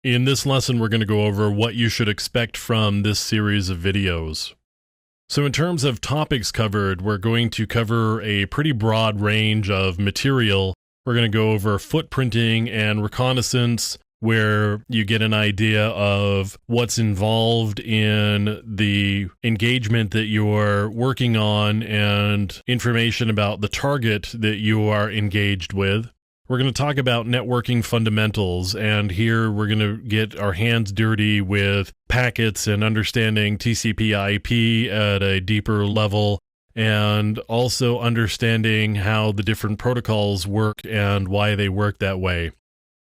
In this lesson, we're going to go over what you should expect from this series of videos. So in terms of topics covered, we're going to cover a pretty broad range of material. We're going to go over footprinting and reconnaissance, where you get an idea of what's involved in the engagement that you're working on and information about the target that you are engaged with. We're going to talk about networking fundamentals, and here we're going to get our hands dirty with packets and understanding TCP/IP at a deeper level, and also understanding how the different protocols work and why they work that way.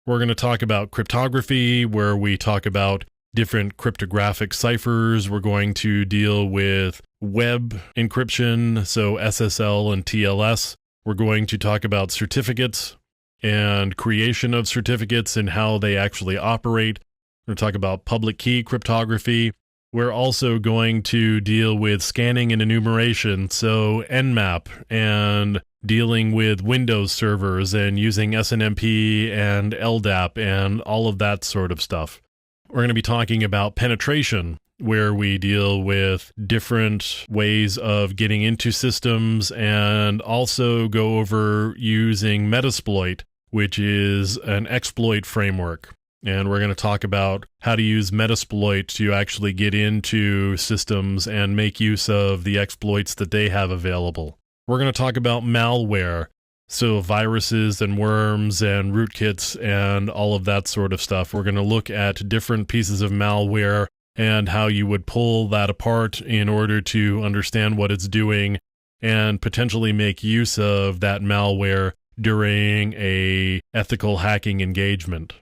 We're going to talk about cryptography, where we talk about different cryptographic ciphers. We're going to deal with web encryption, so SSL and TLS. We're going to talk about certificates and creation of certificates and how they actually operate. We're going to talk about public key cryptography. We're also going to deal with scanning and enumeration, so Nmap, and dealing with Windows servers and using SNMP and LDAP and all of that sort of stuff. We're going to be talking about penetration, where we deal with different ways of getting into systems, and also go over using Metasploit, which is an exploit framework. And we're going to talk about how to use Metasploit to actually get into systems and make use of the exploits that they have available. We're going to talk about malware, so viruses and worms and rootkits and all of that sort of stuff. We're going to look at different pieces of malware and how you would pull that apart in order to understand what it's doing and potentially make use of that malware during a ethical hacking engagement.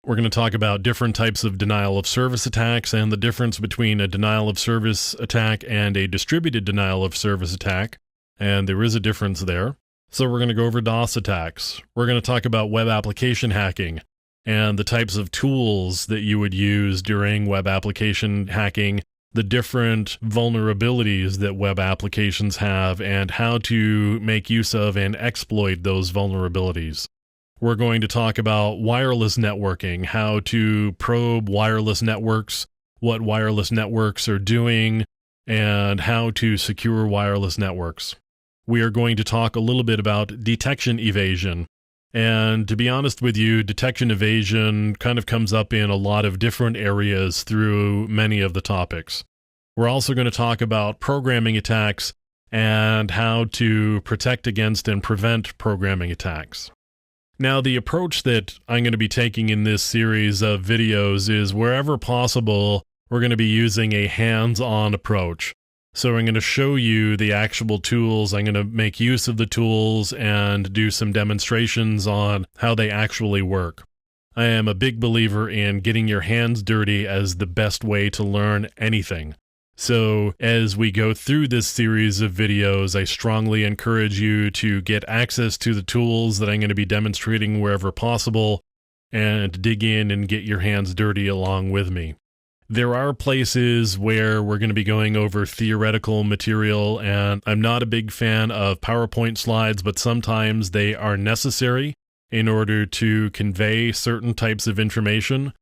We're going to talk about different types of denial of service attacks and the difference between a denial of service attack and a distributed denial of service attack, and there is a difference there. So we're going to go over DOS attacks. We're going to talk about web application hacking and the types of tools that you would use during web application hacking, the different vulnerabilities that web applications have, and how to make use of and exploit those vulnerabilities. We're going to talk about wireless networking, how to probe wireless networks, what wireless networks are doing, and how to secure wireless networks. We are going to talk a little bit about detection evasion. And to be honest with you, detection evasion kind of comes up in a lot of different areas through many of the topics. We're also going to talk about programming attacks and how to protect against and prevent programming attacks. Now, the approach that I'm going to be taking in this series of videos is, wherever possible, we're going to be using a hands-on approach. So I'm going to show you the actual tools. I'm going to make use of the tools and do some demonstrations on how they actually work. I am a big believer in getting your hands dirty as the best way to learn anything. So as we go through this series of videos, I strongly encourage you to get access to the tools that I'm going to be demonstrating wherever possible, and dig in and get your hands dirty along with me. There are places where we're going to be going over theoretical material, and I'm not a big fan of PowerPoint slides, but sometimes they are necessary in order to convey certain types of information.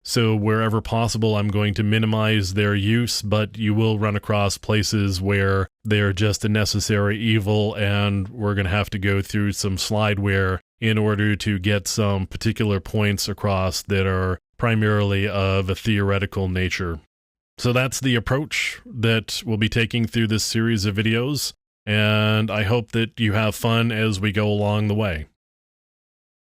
So wherever possible, I'm going to minimize their use, but you will run across places where they're just a necessary evil, and we're going to have to go through some slideware in order to get some particular points across that are primarily of a theoretical nature. So that's the approach that we'll be taking through this series of videos, and I hope that you have fun as we go along the way.